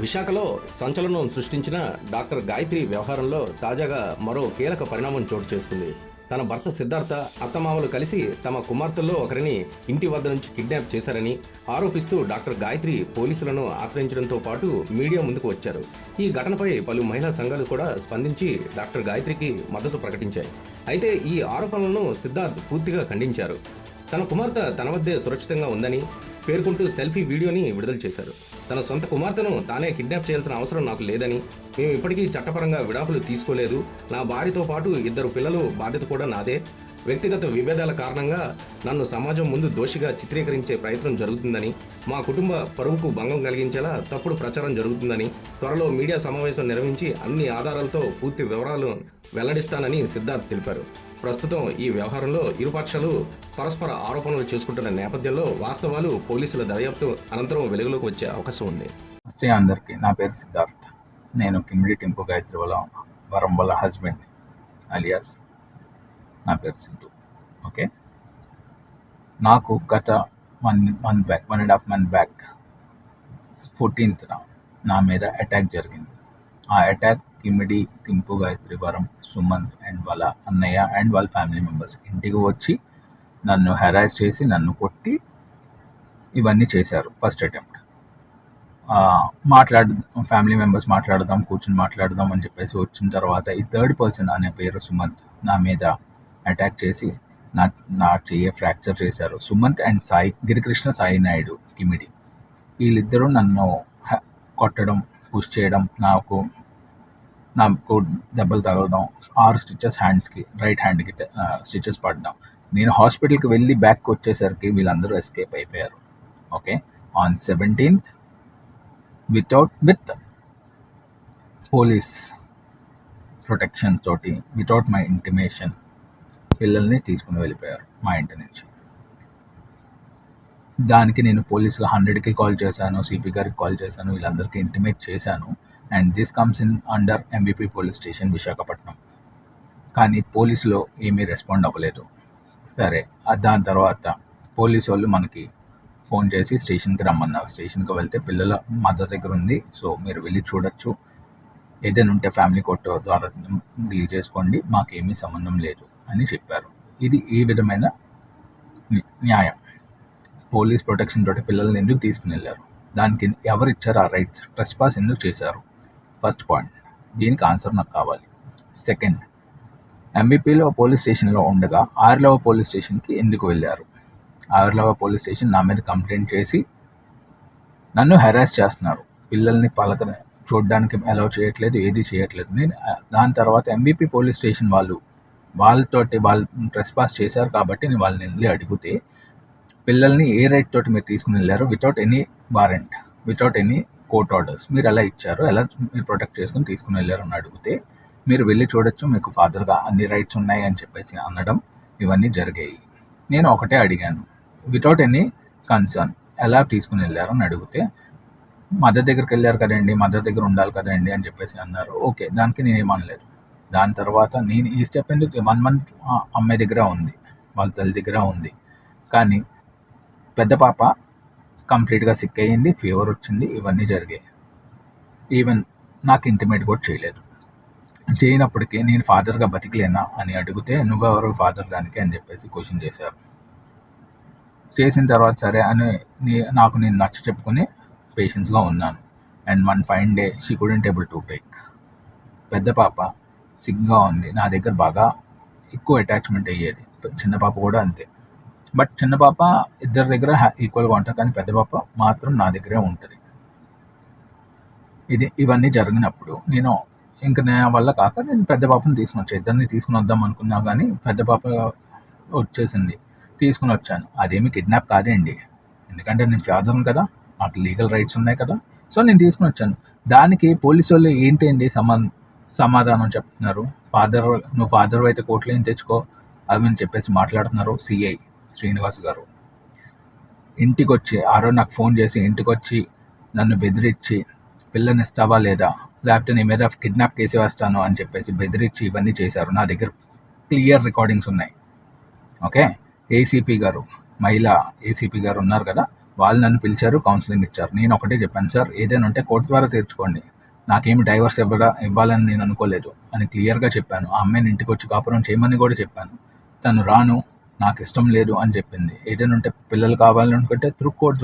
విశాఖలో సంచలనం సృష్టించిన డాక్టర్ గాయత్రి వ్యవహారంలో తాజాగా మరో కీలక పరిణామం చోటు చేసుకుంది. తన భర్త సిద్ధార్థ, అత్తమామలు కలిసి తమ కుమార్తెల్లో ఒకరిని ఇంటి వద్ద నుంచి కిడ్నాప్ చేశారని ఆరోపిస్తూ డాక్టర్ గాయత్రి పోలీసులను ఆశ్రయించడంతో పాటు మీడియా ముందుకు వచ్చారు. ఈ ఘటనపై పలు మహిళా సంఘాలు కూడా స్పందించి డాక్టర్ గాయత్రికి మద్దతు ప్రకటించాయి. అయితే ఈ ఆరోపణలను సిద్ధార్థ్ పూర్తిగా ఖండించారు. తన కుమార్తె తన వద్దే సురక్షితంగా ఉందని పేర్కొంటూ సెల్ఫీ వీడియోని విడుదల చేశారు. తన సొంత కుమార్తెను తానే కిడ్నాప్ చేయాల్సిన అవసరం నాకు లేదని, మేము ఇప్పటికీ చట్టపరంగా విడాకులు తీసుకోలేదు, నా భార్యతో పాటు 2 పిల్లలు బాధ్యత కూడా నాదే, వ్యక్తిగత విభేదాల కారణంగా నన్ను సమాజం ముందు దోషిగా చిత్రీకరించే ప్రయత్నం జరుగుతుందని, మా కుటుంబ పరువుకు భంగం కలిగించేలా తప్పుడు ప్రచారం జరుగుతుందని, త్వరలో మీడియా సమావేశం నిర్వహించి అన్ని ఆధారాలతో పూర్తి వివరాలు వెల్లడిస్తానని సిద్ధార్థ్ తెలిపారు. ప్రస్తుతం ఈ వ్యవహారంలో ఇరుపక్షాలు పరస్పర ఆరోపణలు చేసుకుంటున్న నేపథ్యంలో వాస్తవాలు పోలీసుల దర్యాప్తు అనంతరం వెలుగులోకి వచ్చే అవకాశం ఉంది. నమస్తే అందరికీ. నా పేరు సిద్ధార్థ్. నేను కిమిడి టింపు గాయత్రి వరం వాళ్ళ హస్బెండ్, అలియాస్ నా పేరు సిద్ధు. ఓకే, నాకు గత 1.5 month బ్యాక్ 14th నా మీద అటాక్ జరిగింది. ఆ అటాక్ కిమిడి టింపు గాయత్రి వరం, సుమంత్ అండ్ వాళ్ళ అన్నయ్య అండ్ వాళ్ళ ఫ్యామిలీ మెంబర్స్ ఇంటికి వచ్చి నన్ను హెరాస్ చేసి నన్ను కొట్టి ఇవన్నీ చేశారు. ఫస్ట్ అటెంప్ట్ ఫ్యామిలీ మెంబర్స్ కూర్చొని మాట్లాడదాం అని చెప్పేసి వచ్చిన తర్వాత ఈ థర్డ్ పర్సన్ అనే పేరు సుమంత్ నా మీద అటాక్ చేసి నా చెయ్యి ఫ్రాక్చర్ చేశారు. సుమంత్ అండ్ గిరికృష్ణ సాయి నాయుడు కిమిడి, వీళ్ళిద్దరూ నన్ను కొట్టడం, పుష్ చేయడం, నాకు దెబ్బలు తగలడం, 6 స్టిచెస్ హ్యాండ్స్కి, రైట్ హ్యాండ్కి స్టిచెస్ పడడం. నేను హాస్పిటల్కి వెళ్ళి బ్యాక్కి వచ్చేసరికి వీళ్ళందరూ ఎస్కేప్ అయిపోయారు. Okay, on 17th with police protection తోటి, వితౌట్ మై ఇంటిమేషన్ పిల్లల్ని తీసుకుని వెళ్ళిపోయారు మా ఇంటి నుంచి. దానికి నేను పోలీసులు 100కి కాల్ చేశాను, సిపి గారికి కాల్ చేశాను, వీళ్ళందరికీ ఇంటిమేట్ చేశాను. And this comes in under MBP police station Visakhapatnam. కానీ పోలీసులో ఏమీ రెస్పాండ్ అవ్వలేదు. సరే, దాని తర్వాత పోలీసు వాళ్ళు మనకి ఫోన్ చేసి స్టేషన్కి రమ్మన్నారు. స్టేషన్కి వెళ్తే పిల్లల మదర్ దగ్గర ఉంది, సో మీరు వెళ్ళి చూడొచ్చు, ఏదైనా ఉంటే ఫ్యామిలీ కోర్టు ద్వారా డీల్ చేసుకోండి, మాకేమీ సంబంధం లేదు అని చెప్పారు. ఇది ఈ విధమైన న్యాయం. పోలీస్ ప్రొటెక్షన్ తోటి పిల్లల్ని ఎందుకు తీసుకుని వెళ్ళారు? దానికి ఎవరు ఇచ్చారు ఆ రైట్స్? ట్రెస్పాస్ ఎందుకు చేశారు? ఫస్ట్ పాయింట్, దీనికి ఆన్సర్ నాకు కావాలి. సెకండ్, ఎంబీపీలో పోలీస్ స్టేషన్లో ఉండగా ఆర్లవ పోలీస్ స్టేషన్కి ఎందుకు వెళ్ళారు? ఆర్లవ పోలీస్ స్టేషన్ నా మీద కంప్లైంట్ చేసి నన్ను హెరాస్ చేస్తున్నారు, పిల్లల్ని చూడడానికి అలౌ చేయట్లేదు, ఏది చేయట్లేదు. నేను దాని తర్వాత ఎంబీపీ పోలీస్ స్టేషన్ వాళ్ళు ట్రెస్పాస్ చేశారు కాబట్టి నేను వాళ్ళని వెళ్ళి అడిగితే, పిల్లల్ని ఏ రైట్ తోటి మీరు తీసుకుని వెళ్ళారు? Without any warrant, without any court orders మీరు ఎలా ఇచ్చారు, ఎలా మీరు ప్రొటెక్ట్ చేసుకుని తీసుకుని వెళ్ళారు అని అడిగితే, మీరు వెళ్ళి చూడొచ్చు, మీకు ఫాదర్గా అన్ని రైట్స్ ఉన్నాయి అని చెప్పేసి అనడం, ఇవన్నీ జరిగాయి. నేను ఒకటే అడిగాను, వితౌట్ ఎనీ కన్సర్న్ ఎలా తీసుకుని వెళ్ళారు అని అడిగితే, మదర్ దగ్గరికి వెళ్ళారు కదండి, మదర్ దగ్గర ఉండాలి కదండి అని చెప్పేసి అన్నారు. ఓకే, దానికి నేనేమనలేదు. దాని తర్వాత నేను ఈ స్టెప్ ఎందుకు 1 month అమ్మాయి దగ్గర ఉంది, వాళ్ళ తల్లి దగ్గర ఉంది. కానీ పెద్ద పాప కంప్లీట్గా సిక్ అయ్యింది, ఫీవర్ వచ్చింది, ఇవన్నీ జరిగాయి. ఈవెన్ నాకు ఇంటిమేట్ కూడా చేయనప్పటికీ నేను ఫాదర్గా బతికలేనా అని అడిగితే, నువ్వెవరు ఫాదర్ దానికి అని చెప్పేసి క్వశ్చన్ చేశారు. చేసిన తర్వాత సరే అని నాకు నేను నచ్చ చెప్పుకొని పేషెన్స్గా ఉన్నాను. And one fine day she couldn't able to take. పెద్ద పాప సిక్గా ఉంది, నా దగ్గర బాగా ఎక్కువ అటాచ్మెంట్ అయ్యేది, చిన్న పాప కూడా అంతే. బట్ చిన్న పాప ఇద్దరి దగ్గర ఈక్వల్గా ఉంటుంది, కానీ పెద్ద పాప మాత్రం నా దగ్గరే ఉంటుంది. ఇవన్నీ జరిగినప్పుడు నేను ఇంకా నా వల్ల కాక నేను పెద్ద పాపను తీసుకుని వచ్చాను. ఇద్దరిని తీసుకుని వద్దాం అనుకున్నా, కానీ పెద్ద పాప వచ్చేసింది, తీసుకుని వచ్చాను. అదేమి కిడ్నాప్ కాదండి, ఎందుకంటే నేను ఫాదర్ని కదా, నాకు లీగల్ రైట్స్ ఉన్నాయి కదా, సో నేను తీసుకుని వచ్చాను. దానికి పోలీసు వాళ్ళు ఏంటండి సమాధానం చెప్తున్నారు, నువ్వు ఫాదర్ అయితే కోర్టులో ఏం తెచ్చుకో అవి అని చెప్పేసి మాట్లాడుతున్నారు. సిఐ శ్రీనివాస్ గారు ఇంటికి వచ్చి నాకు ఫోన్ చేసి ఇంటికి వచ్చి నన్ను బెదిరించి, పిల్లని ఇస్తావా లేదా, లేకపోతే నీ మీద కిడ్నాప్ కేసు వేస్తాను అని చెప్పేసి బెదిరించి ఇవన్నీ చేశారు. నా దగ్గర క్లియర్ రికార్డింగ్స్ ఉన్నాయి. ఓకే, ఏసీపీ గారు, మహిళా ఏసీపీ గారు ఉన్నారు కదా, వాళ్ళు నన్ను పిలిచారు, కౌన్సిలింగ్ ఇచ్చారు. నేను ఒకటే చెప్పాను, సార్ ఏదైనా ఉంటే కోర్టు ద్వారా తీర్చుకోండి, నాకేమి డైవర్స్ ఇవ్వాలని నేను అనుకోలేదు అని క్లియర్గా చెప్పాను. ఆ అమ్మాయిని ఇంటికి వచ్చి కాపురం చేయమని కూడా చెప్పాను. తను రాను, నాకు ఇష్టం లేదు అని చెప్పింది. ఏదైనా ఉంటే పిల్లలు కావాలనుకుంటే త్రూ కోర్ట్